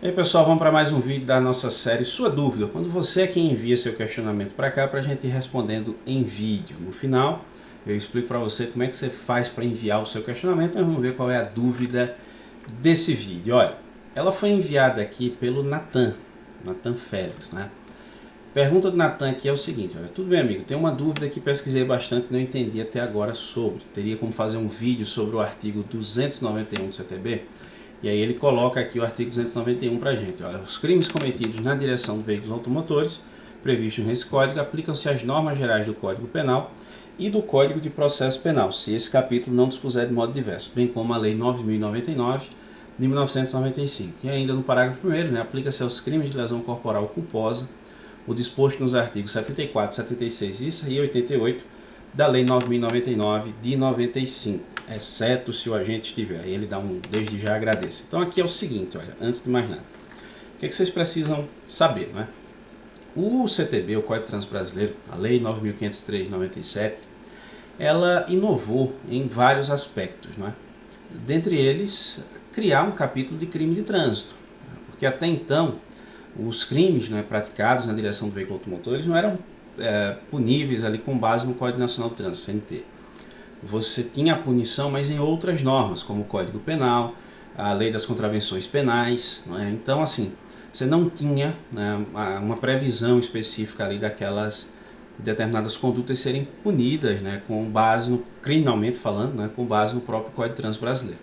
E aí pessoal, vamos para mais um vídeo da nossa série Sua Dúvida, quando você é quem envia seu questionamento para cá para a gente ir respondendo em vídeo. No final eu explico para você como é que você faz para enviar o seu questionamento, mas vamos ver qual é a dúvida desse vídeo. Olha, ela foi enviada aqui pelo Natan Félix, né? Pergunta do Natan aqui é o seguinte: olha, tudo bem amigo, tem uma dúvida que pesquisei bastante e não entendi até agora sobre. Teria como fazer um vídeo sobre o artigo 291 do CTB? E aí ele coloca aqui o artigo 291 para a gente. Olha, os crimes cometidos na direção de veículos automotores, previstos nesse código, aplicam-se às normas gerais do Código Penal e do Código de Processo Penal, se esse capítulo não dispuser de modo diverso, bem como a Lei 9.099 de 1995. E ainda no parágrafo 1º, né, aplica-se aos crimes de lesão corporal culposa o disposto nos artigos 74, 76 e 88 da Lei 9.099 de 95, exceto se o agente estiver. Aí ele dá um desde já agradece. Então aqui é o seguinte, olha, antes de mais nada, o que vocês precisam saber, né? O CTB, o Código de Trânsito Brasileiro, a Lei 9.503 de 97, ela inovou em vários aspectos, né? Dentre eles, criar um capítulo de crime de trânsito, porque até então os crimes, né, praticados na direção do veículo automotor, eles não eram puníveis ali com base no Código Nacional do Trânsito, CNT. Você tinha a punição, mas em outras normas, como o Código Penal, a Lei das Contravenções Penais, né? Então, assim, você não tinha, né, uma previsão específica ali daquelas determinadas condutas serem punidas, né, com base no, criminalmente falando, né, com base no próprio Código de Trânsito Brasileiro.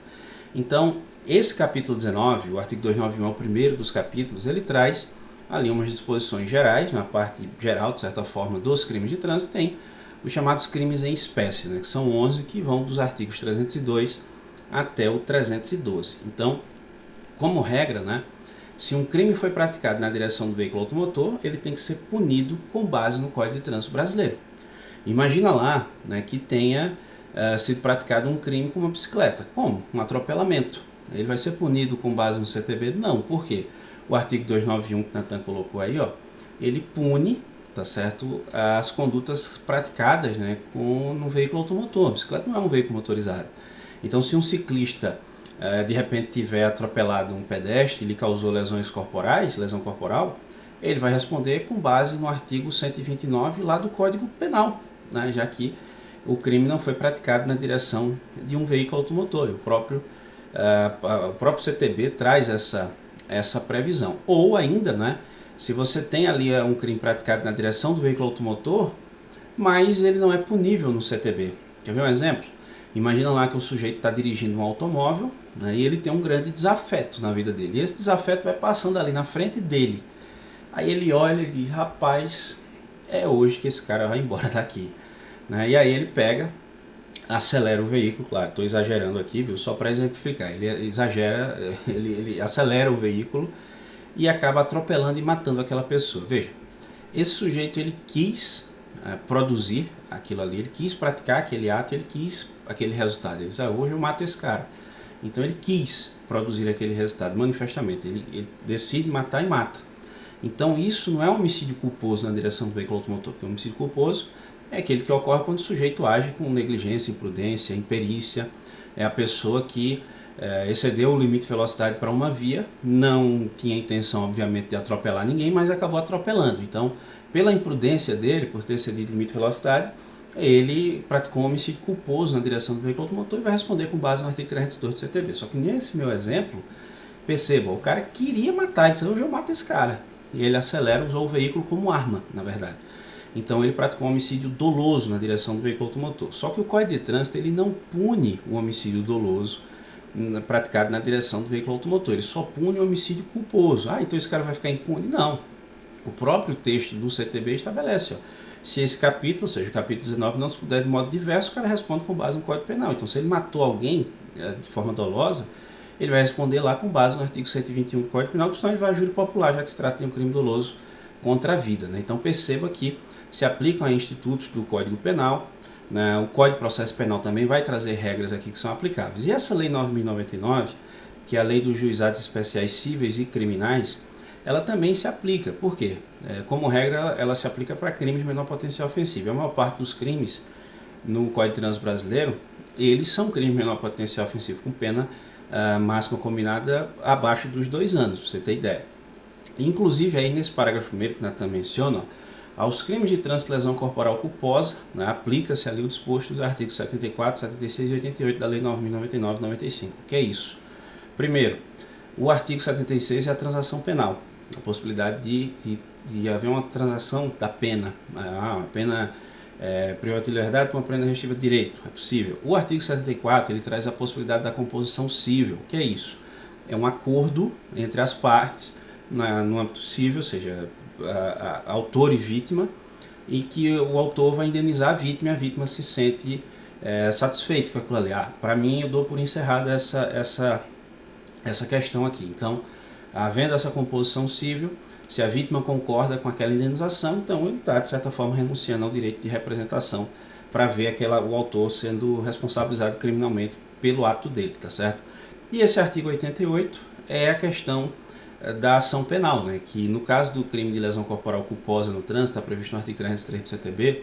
Então, esse capítulo 19, o artigo 291 é o primeiro dos capítulos, ele traz ali umas disposições gerais, na parte geral, de certa forma, dos crimes de trânsito, tem os chamados crimes em espécie, né, que são 11, que vão dos artigos 302 até o 312. Então, como regra, né, se um crime foi praticado na direção do veículo automotor, ele tem que ser punido com base no Código de Trânsito Brasileiro. Imagina lá, né, que tenha sido praticado um crime com uma bicicleta. Como? Um atropelamento. Ele vai ser punido com base no CTB? Não. Por quê? O artigo 291 que o Natan colocou aí, ó, ele pune, tá certo, as condutas praticadas, né, no veículo automotor. A bicicleta não é um veículo motorizado. Então, se um ciclista de repente tiver atropelado um pedestre e lhe causou lesões corporais, lesão corporal, ele vai responder com base no artigo 129 lá do Código Penal, né, já que o crime não foi praticado na direção de um veículo automotor. O próprio CTB traz essa previsão. Ou ainda, né, se você tem ali um crime praticado na direção do veículo automotor, mas ele não é punível no CTB. Quer ver um exemplo? Imagina lá que o sujeito está dirigindo um automóvel, né, e ele tem um grande desafeto na vida dele. E esse desafeto vai passando ali na frente dele. Aí ele olha e diz, rapaz, é hoje que esse cara vai embora daqui. Né? E aí ele pega, acelera o veículo, claro, estou exagerando aqui, viu? Só para exemplificar. Ele exagera, ele acelera o veículo e acaba atropelando e matando aquela pessoa. Veja, esse sujeito ele quis produzir aquilo ali, ele quis praticar aquele ato, ele quis aquele resultado. Ele diz, hoje eu mato esse cara. Então ele quis produzir aquele resultado, manifestamente. Ele decide matar e mata. Então isso não é um homicídio culposo na direção do veículo automotor, porque o homicídio culposo é aquele que ocorre quando o sujeito age com negligência, imprudência, imperícia. É a pessoa que excedeu o limite de velocidade para uma via, não tinha intenção, obviamente, de atropelar ninguém, mas acabou atropelando. Então, pela imprudência dele, por ter excedido o limite de velocidade, ele praticou um homicídio culposo na direção do veículo automotor e vai responder com base no artigo 302 do CTB. Só que nesse meu exemplo, perceba, o cara queria matar, ele disse, hoje eu mato esse cara. E ele acelera, usou o veículo como arma, na verdade. Então ele praticou um homicídio doloso na direção do veículo automotor. Só que o Código de Trânsito ele não pune o homicídio doloso praticado na direção do veículo automotor. Ele só pune o homicídio culposo. Então esse cara vai ficar impune? Não. O próprio texto do CTB estabelece, se esse capítulo, ou seja, o capítulo 19, não se puder de modo diverso, o cara responde com base no Código Penal. Então se ele matou alguém de forma dolosa, ele vai responder lá com base no artigo 121 do Código Penal, porque senão ele vai a júri popular, já que se trata de um crime doloso contra a vida. Né? Então perceba que se aplicam a institutos do Código Penal, né? O Código de Processo Penal também vai trazer regras aqui que são aplicáveis. E essa Lei 9.099, que é a Lei dos Juizados Especiais Cíveis e Criminais, ela também se aplica. Por quê? Como regra, ela se aplica para crimes de menor potencial ofensivo. A maior parte dos crimes no Código de Trânsito Brasileiro, eles são crimes de menor potencial ofensivo, com pena máxima combinada abaixo dos 2 anos, para você ter ideia. Inclusive aí nesse parágrafo primeiro que Natan menciona, aos crimes de trânsito e lesão corporal culposa, né, aplica-se ali o disposto dos artigos 74, 76 e 88 da Lei 9.099/95. O que é isso? Primeiro, o artigo 76 é a transação penal, a possibilidade de haver uma transação da pena, a pena privativa de liberdade com uma pena restritiva de direito, é possível. O artigo 74 ele traz a possibilidade da composição civil. O que é isso? É um acordo entre as partes no âmbito civil, ou seja, autor e vítima, e que o autor vai indenizar a vítima e a vítima se sente satisfeito com aquilo ali. Para mim, eu dou por encerrada essa questão aqui. Então, havendo essa composição civil, se a vítima concorda com aquela indenização, então ele está, de certa forma, renunciando ao direito de representação para ver o autor sendo responsabilizado criminalmente pelo ato dele, tá certo? E esse artigo 88 é a questão da ação penal, né? Que no caso do crime de lesão corporal culposa no trânsito, está previsto no artigo 303 do CTB,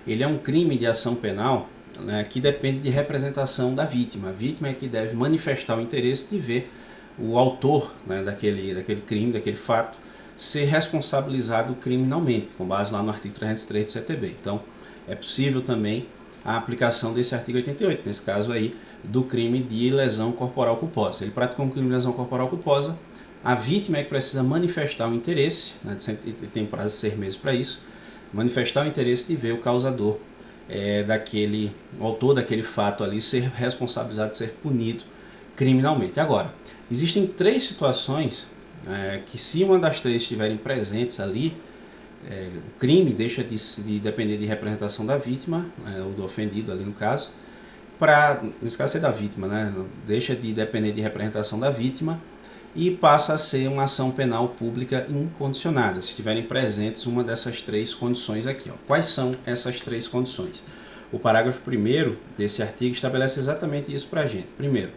ele é um crime de ação penal, né, que depende de representação da vítima. A vítima é que deve manifestar o interesse de ver o autor, né, daquele crime, daquele fato, ser responsabilizado criminalmente, com base lá no artigo 303 do CTB. Então, é possível também a aplicação desse artigo 88, nesse caso aí, do crime de lesão corporal culposa. Ele praticou um crime de lesão corporal culposa, a vítima é que precisa manifestar o interesse, né, ele tem um prazo de 6 meses para isso, manifestar o interesse de ver o causador, o autor daquele fato ali, ser responsabilizado, ser punido criminalmente. Agora, existem 3 situações que, se uma das 3 estiverem presentes ali, o crime deixa de depender de representação da vítima, ou do ofendido ali no caso, nesse caso é da vítima, né? Deixa de depender de representação da vítima e passa a ser uma ação penal pública incondicionada, se estiverem presentes uma dessas 3 condições aqui. Quais são essas 3 condições? O parágrafo 1º desse artigo estabelece exatamente isso para a gente. Primeiro,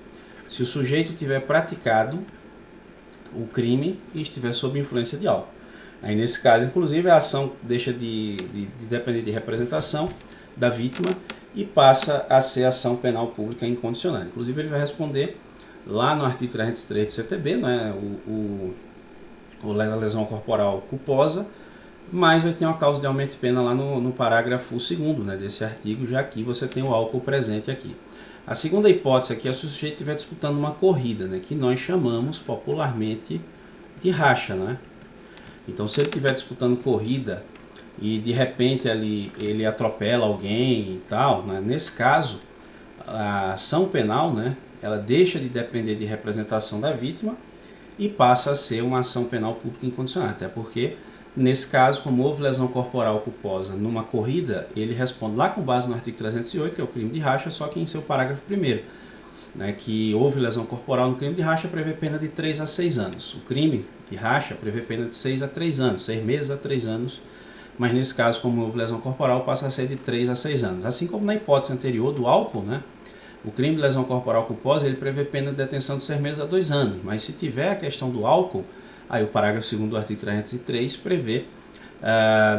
se o sujeito tiver praticado o crime e estiver sob influência de álcool. Aí nesse caso, inclusive, a ação deixa de depender de representação da vítima e passa a ser ação penal pública incondicionada. Inclusive, ele vai responder lá no artigo 303 do CTB, né, o lesão corporal culposa, mas vai ter uma causa de aumento de pena lá no parágrafo 2º, né, desse artigo, já que você tem o álcool presente aqui. A segunda hipótese aqui é se o sujeito estiver disputando uma corrida, né, que nós chamamos popularmente de racha, né? Então, se ele estiver disputando corrida e de repente ali ele atropela alguém e tal, né, nesse caso, a ação penal, né, ela deixa de depender de representação da vítima e passa a ser uma ação penal pública incondicionada, até porque nesse caso, como houve lesão corporal culposa numa corrida, ele responde lá com base no artigo 308, que é o crime de racha, só que em seu parágrafo 1º, né, que houve lesão corporal no crime de racha, prevê pena de 3 a 6 anos. O crime de racha prevê pena de 6 a 3 anos, 6 meses a 3 anos, mas nesse caso, como houve lesão corporal, passa a ser de 3 a 6 anos. Assim como na hipótese anterior do álcool, né, o crime de lesão corporal culposa, ele prevê pena de detenção de 6 meses a 2 anos, mas se tiver a questão do álcool, aí o parágrafo 2º do artigo 303 prevê,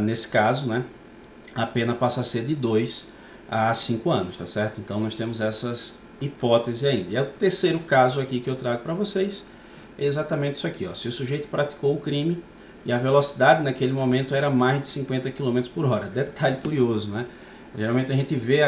nesse caso, né, a pena passa a ser de 2 a 5 anos, tá certo? Então nós temos essas hipóteses ainda. E o terceiro caso aqui que eu trago para vocês é exatamente isso aqui, ó. Se o sujeito praticou o crime e a velocidade naquele momento era mais de 50 km por hora. Detalhe curioso, né? Geralmente a gente vê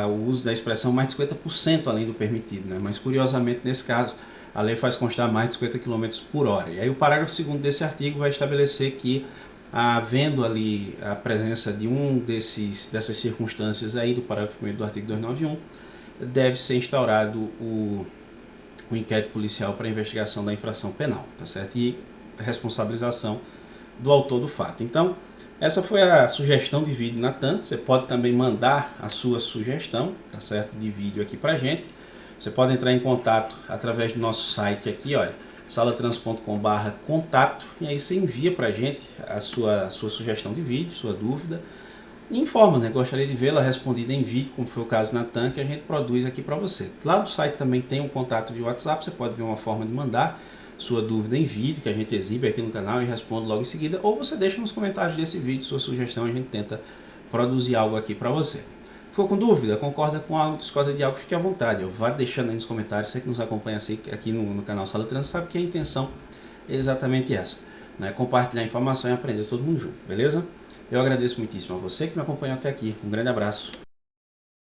o uso da expressão mais de 50% além do permitido, né? Mas curiosamente nesse caso a lei faz constar mais de 50 km por hora. E aí o parágrafo 2º desse artigo vai estabelecer que, havendo ali a presença de dessas circunstâncias aí do parágrafo 1º do artigo 291, deve ser instaurado o inquérito policial para investigação da infração penal, tá certo? E a responsabilização do autor do fato. Então, essa foi a sugestão de vídeo Natan. Você pode também mandar a sua sugestão, tá certo, de vídeo aqui pra gente. Você pode entrar em contato através do nosso site aqui, olha, salatrans.com/contato, e aí você envia pra gente a sua sugestão de vídeo, sua dúvida, e informa, né? Gostaria de vê-la respondida em vídeo, como foi o caso Natan, que a gente produz aqui para você. Lá no site também tem um contato de WhatsApp, você pode ver uma forma de mandar sua dúvida em vídeo, que a gente exibe aqui no canal e responde logo em seguida, ou você deixa nos comentários desse vídeo sua sugestão, a gente tenta produzir algo aqui para você. Ficou com dúvida? Concorda com algo, discorda de algo, fique à vontade. Vá deixando aí nos comentários. Você que nos acompanha aqui no canal Sala do Trânsito sabe que a intenção é exatamente essa, né? Compartilhar informação e aprender todo mundo junto, beleza? Eu agradeço muitíssimo a você que me acompanhou até aqui. Um grande abraço.